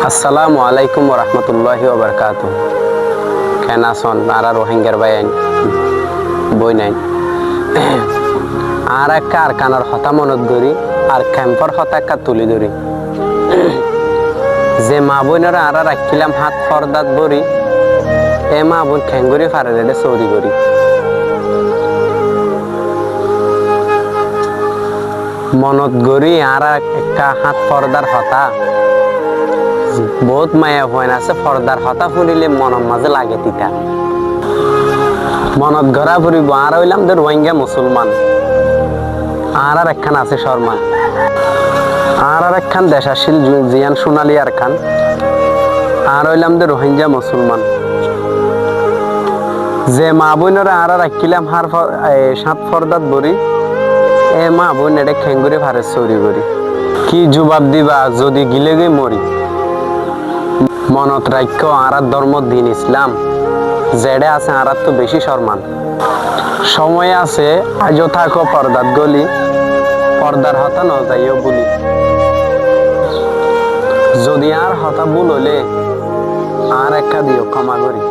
আসসালামু আলাইকুম রহমতুল্লাহি ওবরকাতু। কেন আছেন আর রোহিঙ্গার ভাই বই নাই আর একটা আর কানার হতা মনত ধরি আর ক্যাম্পর হতা একটা তুলি ধরি যে মা বোনেরা আর রাখিলাম হাত ফরদাত বরি এ মা বোন খেঙ্গুরি ফারে রেডে চৌরি করি মনত গড়ি আর একটা হাত ফরদার হতা বহুত মায়া হয় না আছে ফরদার হতা ফুরিলে মনের মাঝে লাগে তিতা মনত ঘরা ফুরিব আর হইলাম যে রোহিঙ্গা মুসলমান আর একখান আছে শর্মা আর একখান দেশাশীল জিয়ান সোনালী আর খান আর হইলাম যে রোহিঙ্গা মুসলমান যে মা বোনেরা আর রাখিলাম হার সাত ফরদাত বরি এ মা বোন এটা খেঙ্গুরি ফারে চুরি করি কি জবাব দিবা যদি গিলে গে মরি মনত রাখ্য আর ধর্ম দিন ইসলাম জেডে আছে আর তো বেশি সম্মান সময় আছে আজও থাকো পর্দাত গলি পর্দার হতা ন যাইও বলি যদি আর হতা ভুল হলে আর একটা দিও ক্ষমা করি।